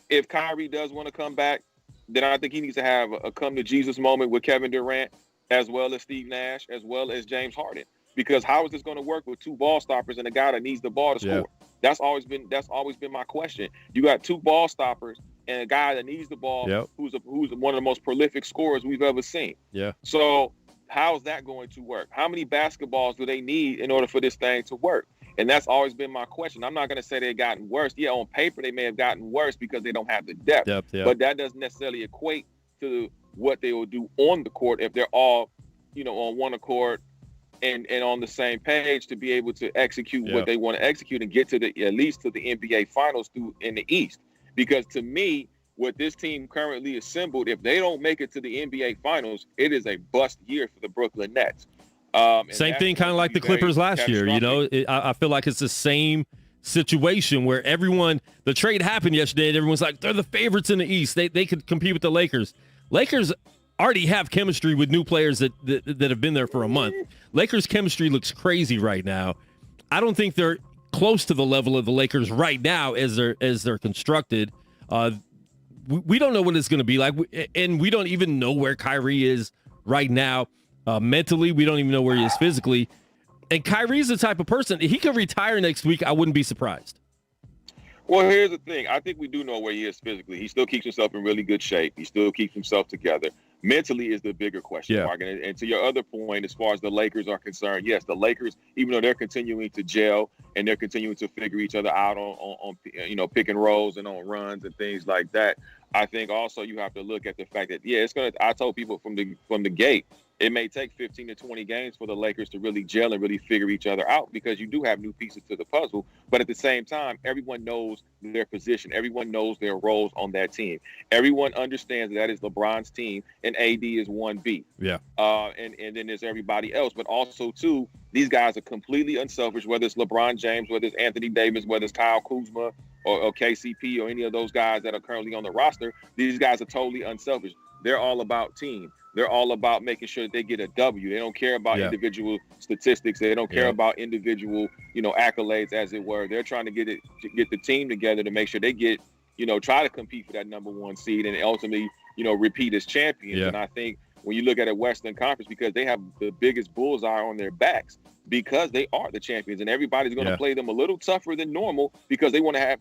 if Kyrie does want to come back, then I think he needs to have a come to Jesus moment with Kevin Durant, as well as Steve Nash, as well as James Harden. Because how is this going to work with two ball stoppers and a guy that needs the ball to score? That's always been my question. You got two ball stoppers and a guy that needs the ball, who's one of the most prolific scorers we've ever seen. Yeah. So how's that going to work? How many basketballs do they need in order for this thing to work? And that's always been my question. I'm not going to say they've gotten worse. Yeah, on paper they may have gotten worse because they don't have the depth. But that doesn't necessarily equate to what they will do on the court if they're all, on one accord and on the same page to be able to execute what they want to execute and get to at least to the NBA Finals in the East. Because to me, what this team currently assembled, if they don't make it to the NBA Finals, it is a bust year for the Brooklyn Nets. Same thing, kind of like the Clippers last year. I feel like it's the same situation where the trade happened yesterday, and everyone's like, they're the favorites in the East. They could compete with the Lakers. Lakers already have chemistry with new players that have been there for a month. Lakers chemistry looks crazy right now. I don't think they're close to the level of the Lakers right now as they're constructed. We don't know what it's going to be like, and we don't even know where Kyrie is right now. Mentally, we don't even know where he is physically. And Kyrie's the type of person, he could retire next week. I wouldn't be surprised. Well, here's the thing. I think we do know where he is physically. He still keeps himself in really good shape. He still keeps himself together. Mentally is the bigger question mark. And to your other point, as far as the Lakers are concerned, yes, the Lakers, even though they're continuing to gel and they're continuing to figure each other out on pick and rolls and on runs and things like that, I think also you have to look at the fact that, I told people from the gate, it may take 15 to 20 games for the Lakers to really gel and really figure each other out, because you do have new pieces to the puzzle. But at the same time, everyone knows their position. Everyone knows their roles on that team. Everyone understands that is LeBron's team and AD is 1B. Yeah. And then there's everybody else. But also, too, these guys are completely unselfish, whether it's LeBron James, whether it's Anthony Davis, whether it's Kyle Kuzma or KCP or any of those guys that are currently on the roster. These guys are totally unselfish. They're all about team. They're all about making sure that they get a W. They don't care about individual statistics. They don't care about individual, accolades, as it were. They're trying to get the team together to make sure they get, try to compete for that number one seed and ultimately, repeat as champions. Yeah. And I think when you look at a Western Conference, because they have the biggest bullseye on their backs, because they are the champions, and everybody's going to play them a little tougher than normal because they want to have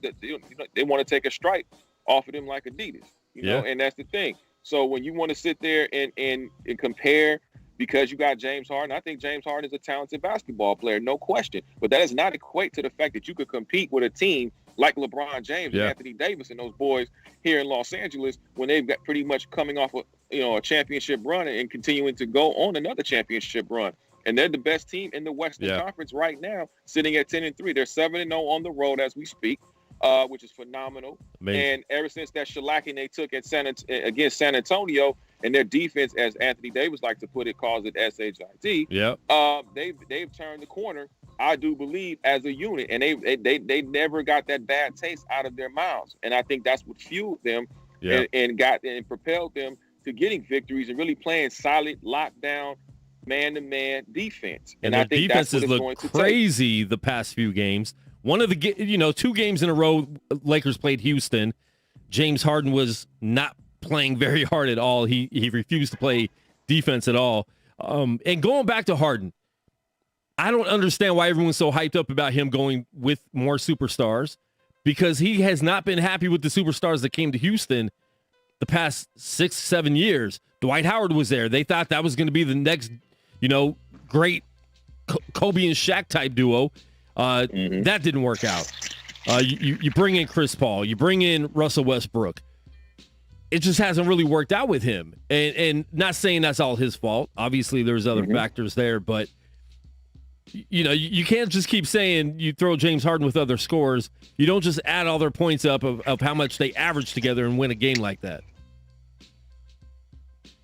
they want to take a stripe off of them like Adidas, know, and that's the thing. So when you want to sit there and compare, because you got James Harden, I think James Harden is a talented basketball player, no question. But that does not equate to the fact that you could compete with a team like LeBron James and Anthony Davis and those boys here in Los Angeles when they've got pretty much coming off a championship run and continuing to go on another championship run. And they're the best team in the Western Conference right now, sitting at 10-3. They're 7-0 on the road as we speak. Which is phenomenal. Amazing. And ever since that shellacking they took at against San Antonio, and their defense, as Anthony Davis likes to put it, calls it SHIT. They've turned the corner, I do believe, as a unit, and they never got that bad taste out of their mouths. And I think that's what fueled them and propelled them to getting victories and really playing solid lockdown, man-to-man defense. And I think defenses that's what it's going to crazy the past few games. One of the, 2 games in a row, Lakers played Houston. James Harden was not playing very hard at all. He refused to play defense at all. And going back to Harden, I don't understand why everyone's so hyped up about him going with more superstars, because he has not been happy with the superstars that came to Houston the past 6-7 years. Dwight Howard was there. They thought that was going to be the next, great Kobe and Shaq type duo. That didn't work out. You bring in Chris Paul. You bring in Russell Westbrook. it just hasn't really worked out with him. And not saying that's all his fault. Obviously, there's other factors there, but you can't just keep saying you throw James Harden with other scores. You don't just add all their points up of how much they average together and win a game like that.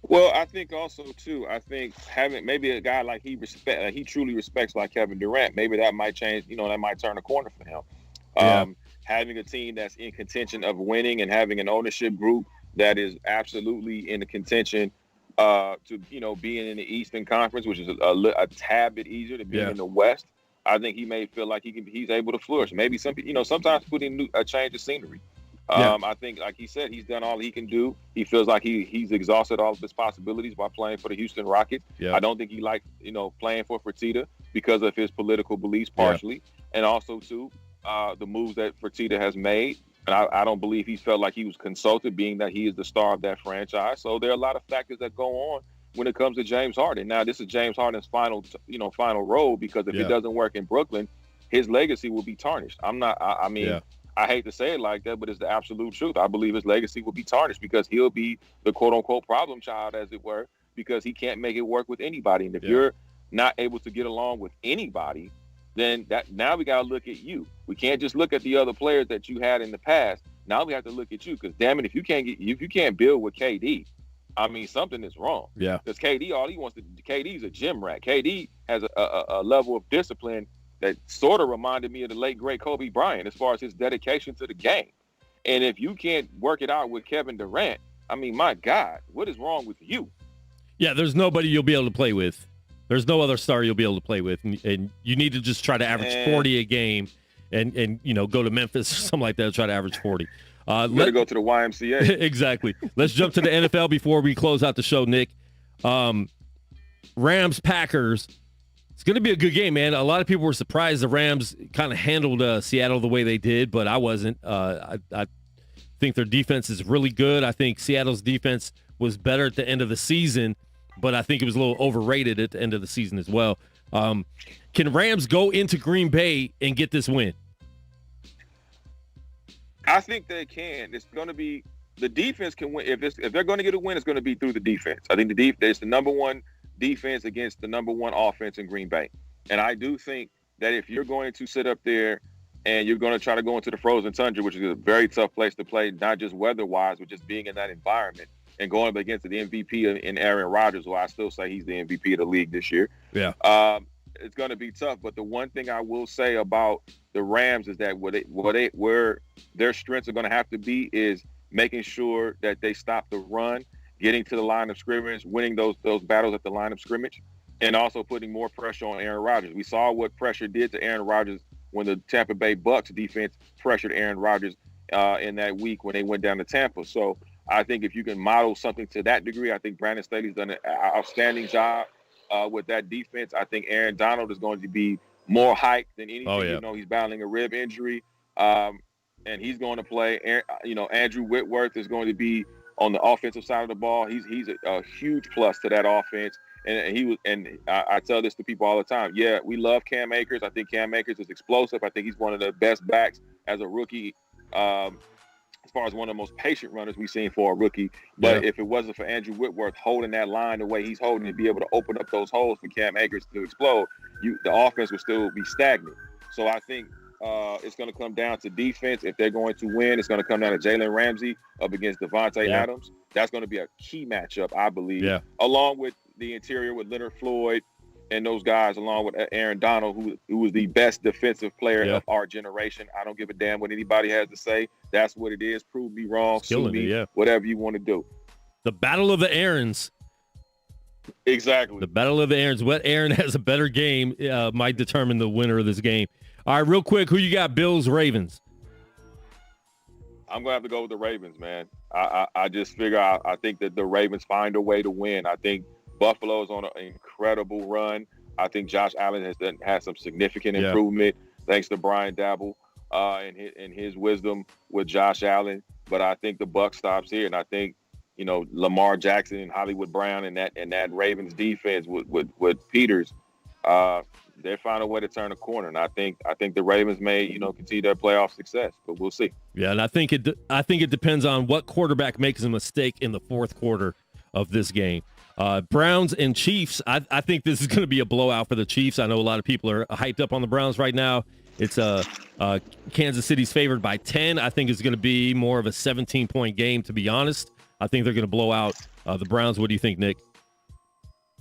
Well, I think also too. I think having maybe a guy like he truly respects, like Kevin Durant, maybe that might change. That might turn a corner for him. Yeah. Having a team that's in contention of winning and having an ownership group that is absolutely in the contention to being in the Eastern Conference, which is a tad bit easier than being in the West. I think he may feel like he's able to flourish. Maybe sometimes putting a change of scenery. I think, like he said, he's done all he can do. He feels like he's exhausted all of his possibilities by playing for the Houston Rockets. Yeah. I don't think he liked playing for Fertitta because of his political beliefs partially, and also too the moves that Fertitta has made. And I don't believe he felt like he was consulted, being that he is the star of that franchise. So there are a lot of factors that go on when it comes to James Harden. Now, this is James Harden's final role, because if it doesn't work in Brooklyn, his legacy will be tarnished. I hate to say it like that, but it's the absolute truth. I believe his legacy will be tarnished because he'll be the quote-unquote problem child, as it were, because he can't make it work with anybody. And if you're not able to get along with anybody, then now we got to look at you. We can't just look at the other players that you had in the past. Now we have to look at you, because damn it, if you can't build with KD, something is wrong. Yeah. Because KD's a gym rat. KD has a level of discipline that sort of reminded me of the late great Kobe Bryant as far as his dedication to the game. And if you can't work it out with Kevin Durant, my God, what is wrong with you? Yeah, there's nobody you'll be able to play with. There's no other star you'll be able to play with, and you need to just try to average 40 a game, and go to Memphis or something like that and try to average 40. Better go to the YMCA. Exactly. Let's jump to the NFL before we close out the show, Nick. Rams Packers. It's going to be a good game, man. A lot of people were surprised the Rams kind of handled Seattle the way they did, but I wasn't. I think their defense is really good. I think Seattle's defense was better at the end of the season, but I think it was a little overrated at the end of the season as well. Can Rams go into Green Bay and get this win? I think they can. It's going to be the defense can win. If they're going to get a win, it's going to be through the defense. I think it's the number one defense against the number one offense in Green Bay. And I do think that if you're going to sit up there and you're going to try to go into the frozen tundra, which is a very tough place to play, not just weather-wise, but just being in that environment, and going up against the MVP in Aaron Rodgers, who I still say he's the MVP of the league this year. Yeah. It's going to be tough. But the one thing I will say about the Rams is that where their strengths are going to have to be is making sure that they stop the run, getting to the line of scrimmage, winning those battles at the line of scrimmage, and also putting more pressure on Aaron Rodgers. We saw what pressure did to Aaron Rodgers when the Tampa Bay Bucks defense pressured Aaron Rodgers in that week when they went down to Tampa. So I think if you can model something to that degree, I think Brandon Staley's done an outstanding job with that defense. I think Aaron Donald is going to be more hyped than anything. Oh, yeah. He's battling a rib injury, and he's going to play. Andrew Whitworth is going to be on the offensive side of the ball. He's a huge plus to that offense. And I tell this to people all the time. Yeah, we love Cam Akers. I think Cam Akers is explosive. I think he's one of the best backs as a rookie, as far as one of the most patient runners we've seen for a rookie. But if it wasn't for Andrew Whitworth holding that line the way he's holding, to be able to open up those holes for Cam Akers to explode, the offense would still be stagnant. So I think it's going to come down to defense. If they're going to win, it's going to come down to Jalen Ramsey up against Devontae Adams. That's going to be a key matchup, I believe, along with the interior with Leonard Floyd and those guys, along with Aaron Donald, who was the best defensive player of our generation. I don't give a damn what anybody has to say. That's what it is. Prove me wrong, sue me, whatever you want to do. The battle of the Aarons. Exactly. The battle of the Aarons. What Aaron has a better game might determine the winner of this game. All right, real quick, who you got? Bills, Ravens? I'm going to have to go with the Ravens, man. I just figure I think that the Ravens find a way to win. I think Buffalo's on an incredible run. I think Josh Allen has had some significant improvement thanks to Brian Dabble and his wisdom with Josh Allen. But I think the buck stops here, and I think Lamar Jackson and Hollywood Brown and that Ravens defense with Peters they find a way to turn a corner. And I think the Ravens may, continue their playoff success, but we'll see. Yeah, and I think it depends on what quarterback makes a mistake in the fourth quarter of this game. Browns and Chiefs, I think this is going to be a blowout for the Chiefs. I know a lot of people are hyped up on the Browns right now. It's Kansas City's favored by 10. I think it's going to be more of a 17-point game, to be honest. I think they're going to blow out the Browns. What do you think, Nick?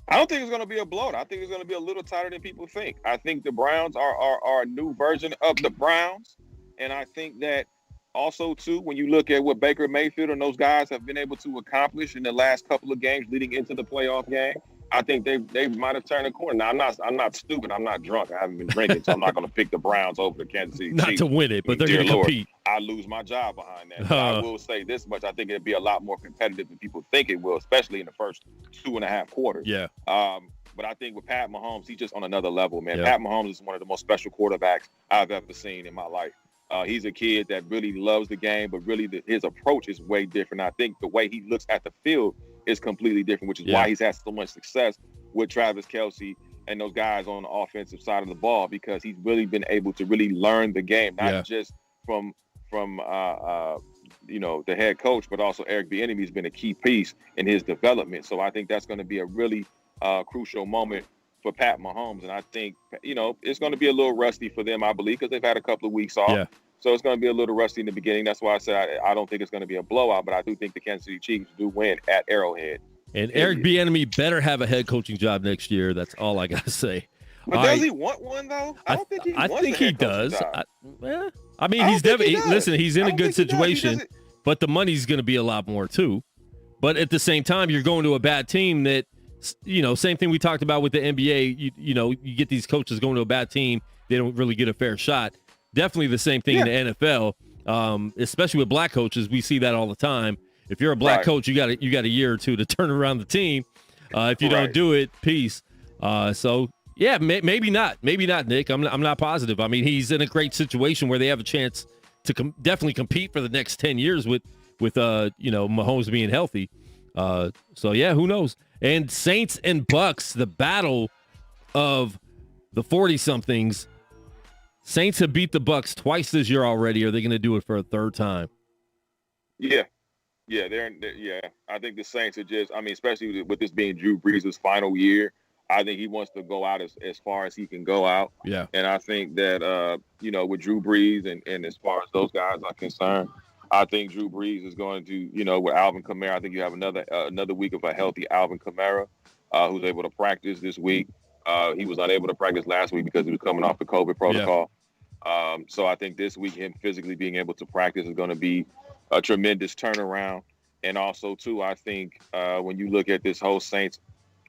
I don't think it's going to be a blowout. I think it's going to be a little tighter than people think. I think the Browns are a new version of the Browns. And I think that also, too, when you look at what Baker Mayfield and those guys have been able to accomplish in the last couple of games leading into the playoff game, I think they might have turned a corner. Now, I'm not stupid. I'm not drunk. I haven't been drinking, so I'm not going to pick the Browns over the Kansas City Chiefs. Not to win it, but they're going to compete. I lose my job behind that. But I will say this much. I think it'd be a lot more competitive than people think it will, especially in the first 2.5 quarters. Yeah. But I think with Pat Mahomes, he's just on another level, man. Yeah. Pat Mahomes is one of the most special quarterbacks I've ever seen in my life. He's a kid that really loves the game, but really his approach is way different. I think the way he looks at the field is completely different, which is why he's had so much success with Travis Kelce and those guys on the offensive side of the ball, because he's really been able to really learn the game, not just from the head coach, but also Eric Bieniemy has been a key piece in his development. So I think that's going to be a really crucial moment for Pat Mahomes. And I think, it's going to be a little rusty for them, I believe, because they've had a couple of weeks off. Yeah. So it's going to be a little rusty in the beginning. That's why I said I don't think it's going to be a blowout, but I do think the Kansas City Chiefs do win at Arrowhead. And Eric Bieniemy better have a head coaching job next year. That's all I got to say. But does he want one, though? I don't think he wants I think he does. He's definitely – listen, he's in a good situation, but the money's going to be a lot more too. But at the same time, you're going to a bad team that – same thing we talked about with the NBA. You get these coaches going to a bad team, they don't really get a fair shot. Definitely the same thing in the NFL, especially with black coaches. We see that all the time. If you're a black coach, you got a year or two to turn around the team. If you don't do it, peace. Maybe not, Nick. I'm not positive. I mean, he's in a great situation where they have a chance to definitely compete for the next 10 years with Mahomes being healthy. Who knows? And Saints and Bucks, the battle of the 40-somethings. Saints have beat the Bucks twice this year already. Are they going to do it for a third time? Yeah. I think the Saints are just, especially with this being Drew Brees' final year, I think he wants to go out as far as he can go out. Yeah. And I think that, with Drew Brees and as far as those guys are concerned, I think Drew Brees is going to, with Alvin Kamara, I think you have another week of a healthy Alvin Kamara who's able to practice this week. He was unable to practice last week because he was coming off the COVID protocol. Yeah. So I think this week him physically being able to practice is going to be a tremendous turnaround. And also, too, I think when you look at this whole Saints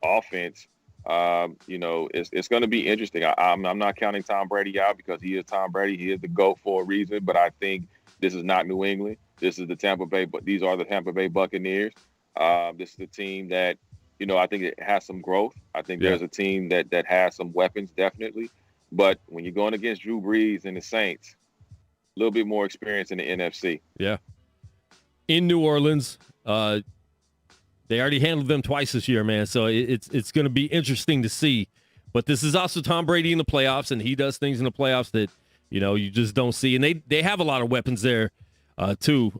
offense, it's going to be interesting. I'm not counting Tom Brady out because he is Tom Brady. He is the GOAT for a reason. But I think this is not New England. This is the Tampa Bay, but these are the Tampa Bay Buccaneers. This is a team that, I think it has some growth. I think there's a team that has some weapons, definitely. But when you're going against Drew Brees and the Saints, a little bit more experience in the NFC. Yeah. In New Orleans, they already handled them twice this year, man. So it's going to be interesting to see. But this is also Tom Brady in the playoffs, and he does things in the playoffs that, you just don't see. And they have a lot of weapons there, too.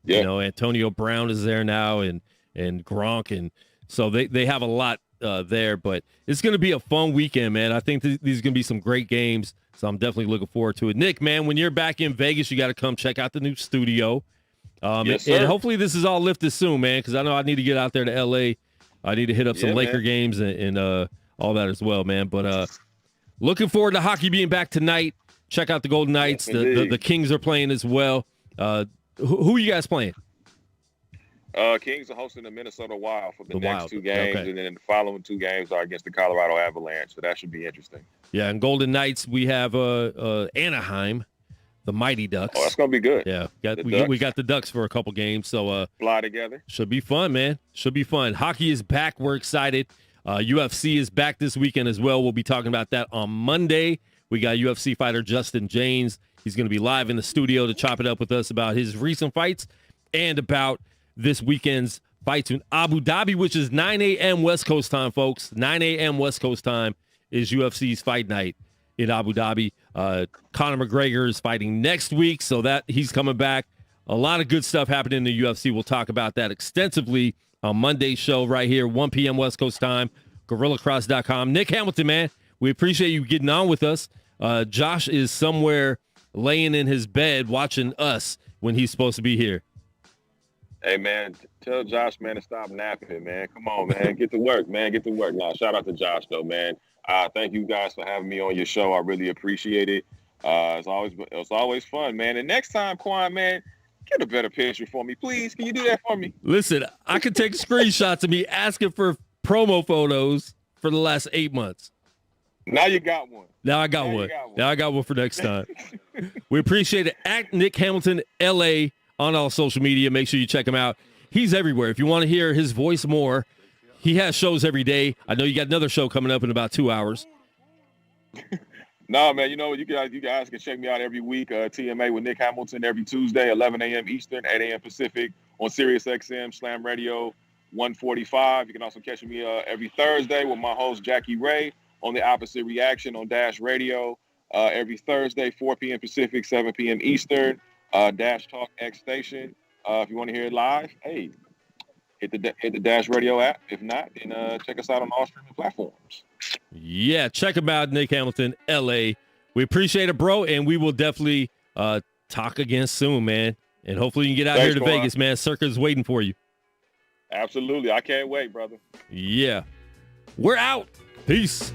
Antonio Brown is there now and Gronk. And so they have a lot there. But it's going to be a fun weekend, man. I think these are going to be some great games. So I'm definitely looking forward to it. Nick, man, when you're back in Vegas, you got to come check out the new studio. Yes, sir. And hopefully this is all lifted soon, man, because I know I need to get out there to L.A. I need to hit up some Laker games and all that as well, man. But looking forward to hockey being back tonight. Check out the Golden Knights. Yes, the Kings are playing as well. Who are you guys playing? Kings are hosting the Minnesota Wild for the next two games, and then the following two games are against the Colorado Avalanche. So that should be interesting. Yeah, and Golden Knights, we have Anaheim, the Mighty Ducks. Oh, that's gonna be good. Yeah, we got the Ducks for a couple games, so fly together. Should be fun, man. Should be fun. Hockey is back. We're excited. UFC is back this weekend as well. We'll be talking about that on Monday. We got UFC fighter Justin James. He's going to be live in the studio to chop it up with us about his recent fights and about this weekend's fights in Abu Dhabi, which is 9 a.m. West Coast time, folks. 9 a.m. West Coast time. is UFC's fight night in Abu Dhabi. Conor McGregor is fighting next week, so that he's coming back. A lot of good stuff happening in the UFC. We'll talk about that extensively on Monday's show right here, 1 p.m. West Coast time, GorillaCross.com. Nick Hamilton, man, we appreciate you getting on with us. Josh is somewhere laying in his bed watching us when he's supposed to be here. Hey, man, tell Josh, man, to stop napping, man. Come on, man. Get to work, man. Get to work. Now, shout out to Josh, though, man. Thank you guys for having me on your show. I really appreciate it. It's always fun, man. And next time, Quan, man, get a better picture for me, please. Can you do that for me? Listen, I can take screenshots of me asking for promo photos for the last 8 months. Now you got one. Now I got one. Now I got one for next time. We appreciate it. At Nick Hamilton, LA, on all social media. Make sure you check him out. He's everywhere. If you want to hear his voice more, he has shows every day. I know you got another show coming up in about 2 hours. No, man, you know, you guys can check me out every week. TMA with Nick Hamilton every Tuesday, 11 a.m. Eastern, 8 a.m. Pacific on Sirius XM, Slam Radio 145. You can also catch me every Thursday with my host, Jackie Ray, on The Opposite Reaction on Dash Radio every Thursday, 4 p.m. Pacific, 7 p.m. Eastern. Dash Talk X Station. If you want to hear it live, hey, hit the Dash Radio app. If not, then check us out on all streaming platforms. Yeah, check him out, Nick Hamilton, LA. We appreciate it, bro, and we will definitely talk again soon, man. And hopefully you can get out here to Vegas, man. Circa's waiting for you. Absolutely. I can't wait, brother. Yeah. We're out. Peace.